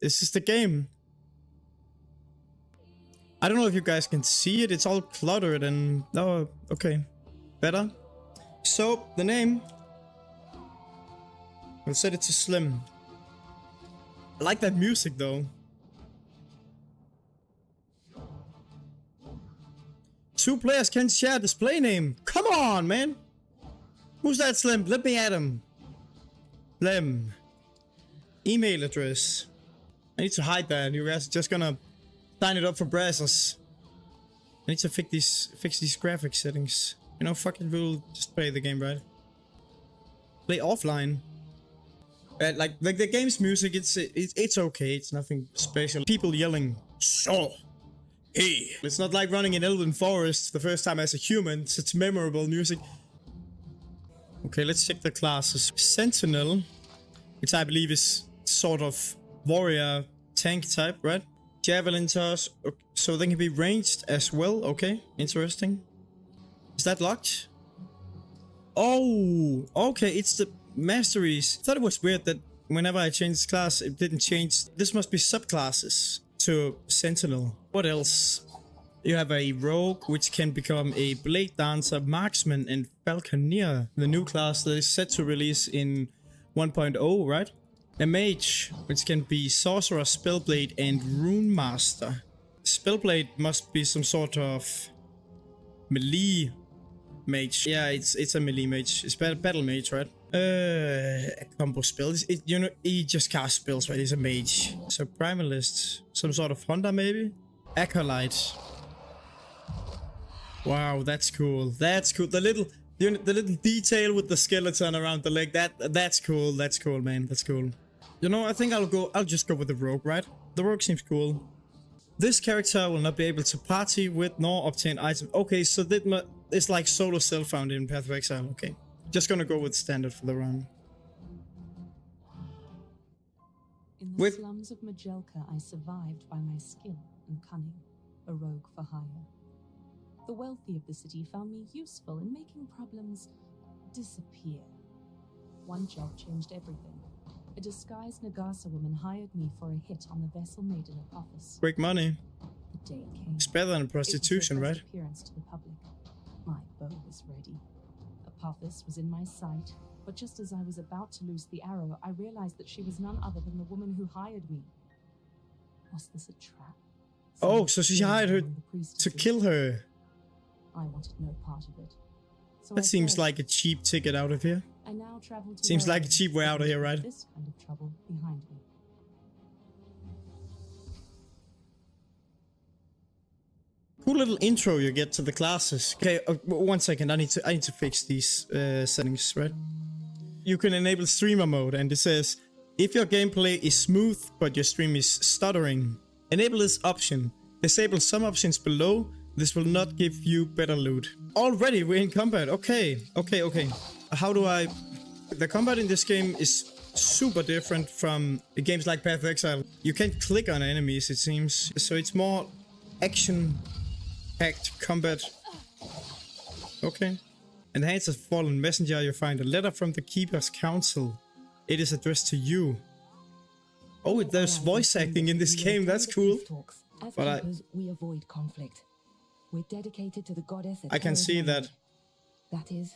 This is the game. I don't know if you guys can see it. It's all cluttered and... Oh, okay. Better. So, the name... We'll set it to Slim. I like that music though. 2 players can share display name. Come on, man. Who's that, Slim? Let me add him. Slim. Email address. I need to hide that. You guys are just gonna sign it up for browsers. I need to fix these graphic settings. You know, fuck it, we'll just play the game, right? Play offline. Like the game's music, it's okay. It's nothing special. People yelling, so, hey. It's not like running in Elven Forest the first time as a human. It's memorable music. Okay, let's check the classes. Sentinel, which I believe is sort of warrior tank type, right? Javelin toss, okay, so they can be ranged as well. Okay, interesting. Is that locked? Oh, okay, it's the masteries. I thought it was weird that whenever I changed class, it didn't change. This must be subclasses to Sentinel. What else? You have a rogue, which can become a blade dancer, marksman, and falconer. The new class that is set to release in 1.0, right? A mage, which can be sorcerer, spellblade, and rune master. Spellblade must be some sort of melee mage. Yeah, it's a melee mage. It's battle mage, right? A combo spell. You know, he just casts spells, right? He's a mage. So primalist, some sort of hunter maybe. Acolyte. Wow, that's cool. That's cool. The little detail with the skeleton around the leg. That's cool. That's cool, man. That's cool. You know, I think I'll just go with the rogue, right? The rogue seems cool. This character will not be able to party with nor obtain items. Okay, so it's like solo self-found in Path of Exile. Okay, just gonna go with standard for the run. In the slums of Majelka, I survived by my skill and cunning, a rogue for hire. The wealthy of the city found me useful in making problems disappear. One job changed everything. A disguised Nagasa woman hired me for a hit on the vessel maiden Apophis. Quick money. The day came. It's better than prostitution, right? Appearance to the public. My bow was ready. Apophis was in my sight, but just as I was about to loose the arrow, I realized that she was none other than the woman who hired me. Was this a trap? Oh, so she hired her to kill her. I wanted no part of it. So That seems like a cheap ticket out of here. I now travel to Seems like a cheap way out of here, right? This kind of trouble behind me. Cool little intro you get to the classes. Okay, 1 second. I need to fix these settings, right? You can enable streamer mode, and it says if your gameplay is smooth but your stream is stuttering, enable this option. Disable some options below. This will not give you better loot. Already we're in combat. Okay. How do I... The combat in this game is super different from games like Path of Exile. You can't click on enemies, it seems. So it's more action-packed combat. Okay. In the hands of fallen messenger, you find a letter from the Keeper's Council. It is addressed to you. Oh, there's voice acting in this game. That's cool. As keepers, we avoid conflict. We're dedicated to the goddess. I can see that. That is.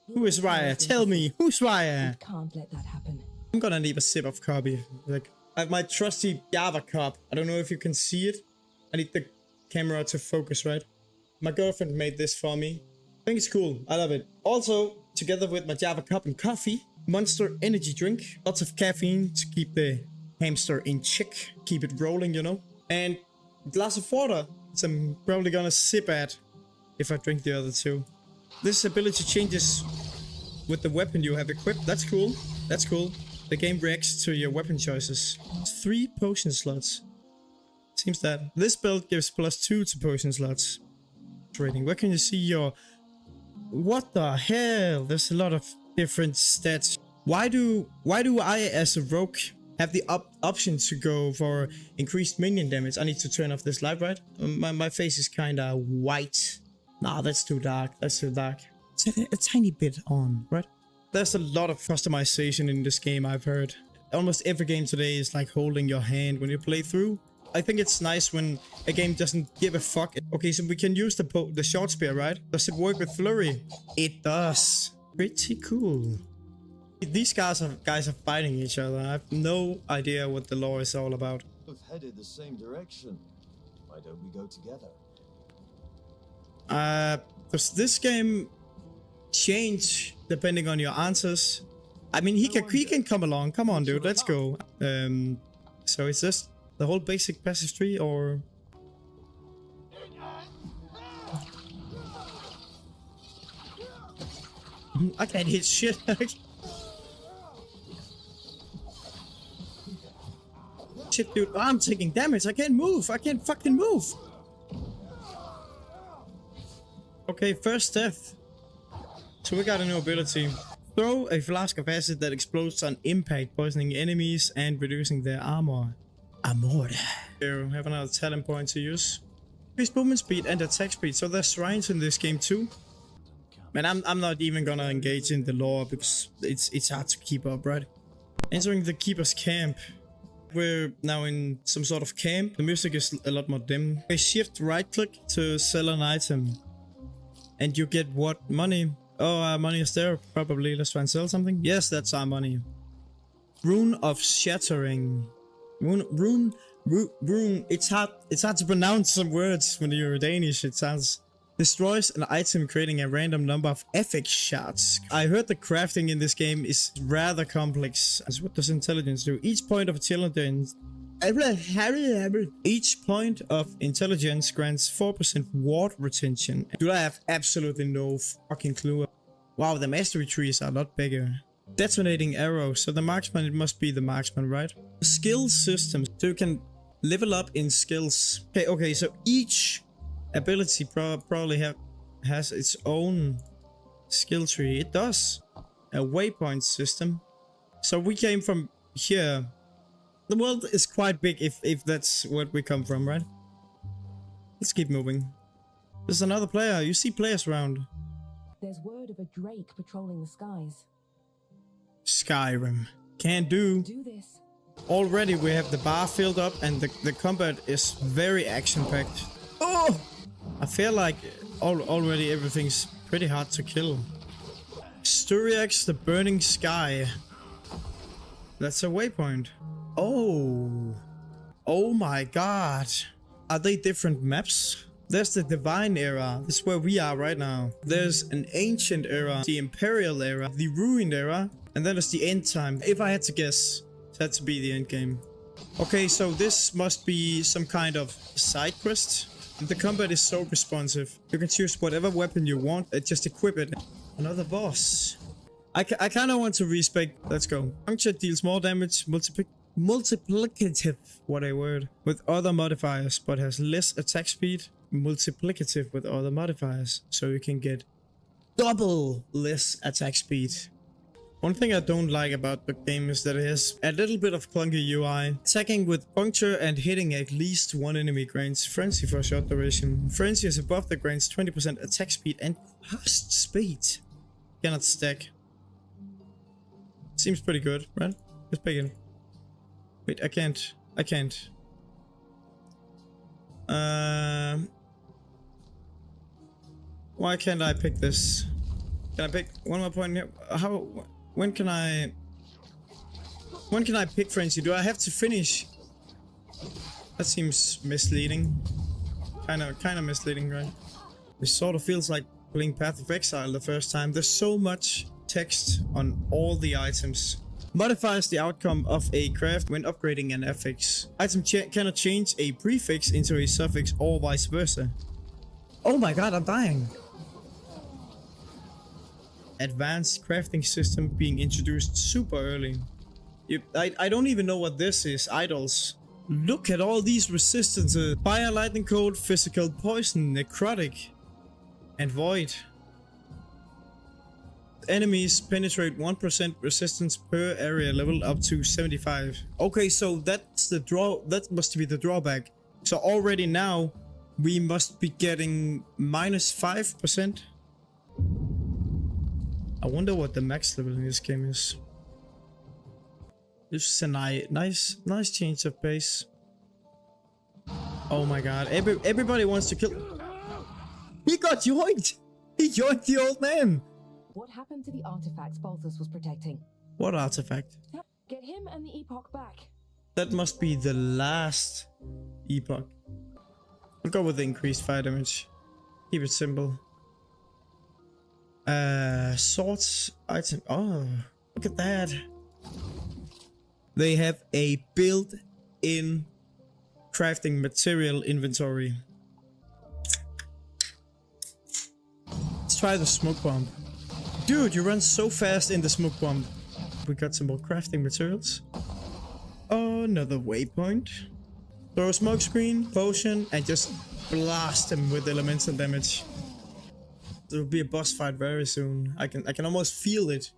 Who is Raya? Tell me, who's Raya? We can't let that happen. I'm gonna need a sip of coffee. Like, I have my trusty Java cup. I don't know if you can see it. I need the camera to focus, right? My girlfriend made this for me. I think it's cool. I love it. Also, together with my Java cup and coffee, Monster energy drink. Lots of caffeine to keep the hamster in check. Keep it rolling, you know. And a glass of water. So I'm probably gonna sip at if I drink the other two. This ability changes with the weapon you have equipped. That's cool. That's cool. The game reacts to your weapon choices. 3 potion slots. Seems that this build gives +2 to potion slots. Trading. Where can you see your... What the hell? There's a lot of different stats. Why do I as a rogue have the option to go for increased minion damage? I need to turn off this light, right? My face is kinda white. Nah, that's too dark. That's too dark. Set it a tiny bit on, right? There's a lot of customization in this game, I've heard. almost every game today is like holding your hand when you play through. I think it's nice when a game doesn't give a fuck. Okay, so we can use the short spear, right? Does it work with flurry? It does. Pretty cool. These guys are fighting each other. I have no idea what the lore is all about. Both headed the same direction. Why don't we go together? Does this game change depending on your answers? I mean, he can come along. Come on, dude. Let's go. So is this the whole basic passage tree, or? I can't hit shit. Shit, dude. I'm taking damage. I can't move. I can't fucking move. Okay, first death. So we got a new ability. Throw a flask of acid that explodes on impact, poisoning enemies and reducing their armor. Here, have another talent point to use. Increase movement speed and attack speed. So there's shrines in this game too. Man, I'm not even gonna engage in the lore because it's hard to keep up, right? Entering the keeper's camp. We're now in some sort of camp. The music is a lot more dim. Okay, shift right click to sell an item. And you get what? Money. Oh, our money is there. Probably. Let's try and sell something. Yes, that's our money. Rune of Shattering. Rune. It's hard to pronounce some words when you're Danish. It sounds... Destroys an item, creating a random number of FX shards. I heard the crafting in this game is rather complex. What does intelligence do? Each point of intelligence grants 4% ward retention. Dude, I have absolutely no fucking clue. Wow, the mastery trees are a lot bigger. Detonating arrow. So the marksman, it must be the marksman, right? Skill system. So you can level up in skills. Okay, so each ability probably has its own skill tree. It does. A waypoint system. So we came from here. The world is quite big if that's where we come from, right? Let's keep moving. There's another player. You see players around. There's word of a drake patrolling the skies. Skyrim. Can do. Do this. Already we have the bar filled up and the combat is very action-packed. Oh! I feel like already everything's pretty hard to kill. Styriax, the Burning Sky. That's a waypoint. Oh. Oh my god. Are they different maps? There's the Divine Era. This is where we are right now. There's an Ancient Era, the Imperial Era, the Ruined Era, and then there's the End Time. If I had to guess, it had to be the end game. Okay, so this must be some kind of side quest. The combat is so responsive. You can choose whatever weapon you want, just equip it. Another boss. I kind of want to respec. Let's go. Puncture deals more damage, multiplicative, what a word, with other modifiers, but has less attack speed. Multiplicative with other modifiers, so you can get double less attack speed. One thing I don't like about the game is that it has a little bit of clunky UI. Attacking with puncture and hitting at least one enemy grants Frenzy for a short duration. Frenzy is above that grants 20% attack speed and cost speed. Cannot stack. Seems pretty good, right? Let's pick it. Wait, I can't. Why can't I pick this? Can I pick one more point here? When can I pick Frenzy? Do I have to finish? That seems misleading. Kind of misleading, right? It sort of feels like playing Path of Exile the first time. There's so much text on all the items. Modifies the outcome of a craft when upgrading an affix. Item cannot change a prefix into a suffix or vice versa. Oh my god, I'm dying. Advanced crafting system being introduced super early. I don't even know what this is. Idols. Look at all these resistances. Fire, lightning, cold, physical, poison, necrotic, and void. Enemies penetrate 1% resistance per area level up to 75. Okay, so that's the that must be the drawback. So already now we must be getting -5%. I wonder what the max level in this game is. This is a nice change of pace. Oh my god, everybody wants to kill. He got yoinked! He yoinked the old man! What happened to the artifacts Balthus was protecting? What artifact? Get him and the Epoch back. That must be the last Epoch. I'll go with the increased fire damage. Keep it simple. Swords item. Oh, look at that. They have a built-in crafting material inventory. Let's try the smoke bomb. Dude, you run so fast in the smoke bomb. We got some more crafting materials. Oh, another waypoint. Throw a smoke screen, potion, and just blast him with elemental damage. There will be a boss fight very soon. I can almost feel it.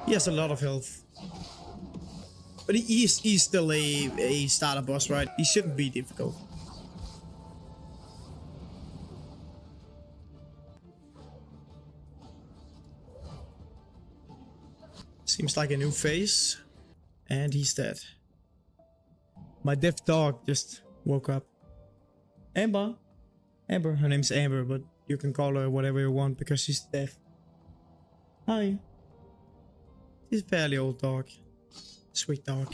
He has a lot of health. But he's still a starter boss, right? He shouldn't be difficult. Seems like a new face. And he's dead. My deaf dog just woke up. Amber. Amber. Her name's Amber, but you can call her whatever you want because she's deaf. Hi. She's a fairly old dog. Sweet dog.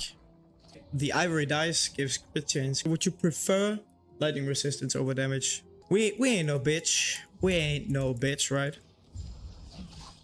The ivory dice gives crit chance. Would you prefer lightning resistance over damage? We ain't no bitch. We ain't no bitch, right?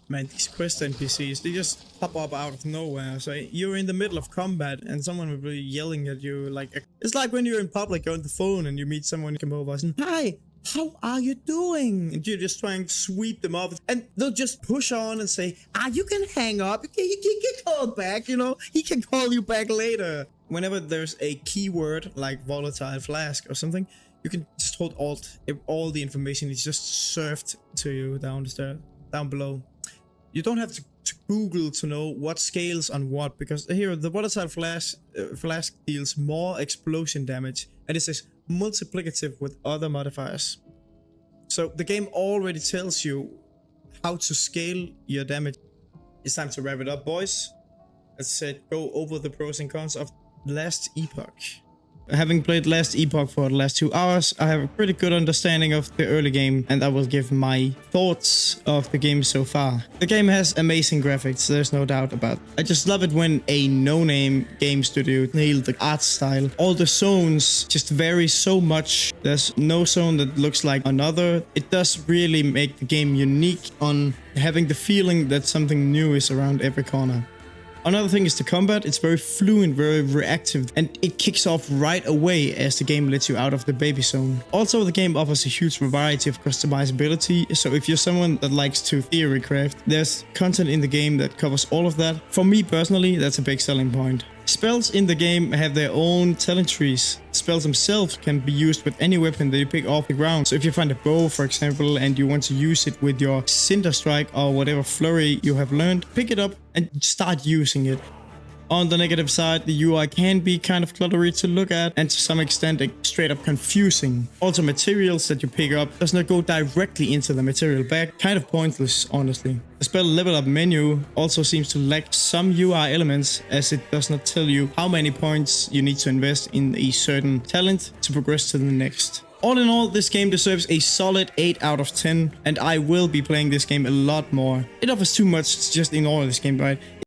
Man, these quest NPCs, they just pop up out of nowhere. So you're in the middle of combat and someone will be yelling at you like... It's like when you're in public on the phone and you meet someone who come over and hi, how are you doing? And you're just trying to sweep them off. And they'll just push on and say, you can hang up. You can call back, you know. He can call you back later. Whenever there's a keyword like volatile flask or something, you can just hold Alt. All the information is just served to you down below. You don't have to Google to know what scales on what, because here the volatile flask deals more explosion damage and it says multiplicative with other modifiers. So the game already tells you how to scale your damage. It's time to wrap it up, boys. As I said, go over the pros and cons of Last Epoch. Having played Last Epoch for the last 2 hours, I have a pretty good understanding of the early game and I will give my thoughts of the game so far. The game has amazing graphics, there's no doubt about it. I just love it when a no-name game studio nailed the art style. All the zones just vary so much. There's no zone that looks like another. It does really make the game unique on having the feeling that something new is around every corner. Another thing is the combat. It's very fluent, very reactive, and it kicks off right away as the game lets you out of the baby zone. Also, the game offers a huge variety of customizability, so if you're someone that likes to theory craft, there's content in the game that covers all of that. For me personally, that's a big selling point. Spells in the game have their own talent trees. Spells themselves can be used with any weapon that you pick off the ground. So if you find a bow, for example, and you want to use it with your Cinder Strike or whatever flurry you have learned, pick it up and start using it. On the negative side, the UI can be kind of cluttery to look at and to some extent straight up confusing. Also, materials that you pick up does not go directly into the material bag, kind of pointless, honestly. The spell level up menu also seems to lack some UI elements, as it does not tell you how many points you need to invest in a certain talent to progress to the next. All in all, this game deserves a solid 8 out of 10, and I will be playing this game a lot more. It offers too much to just ignore this game, right?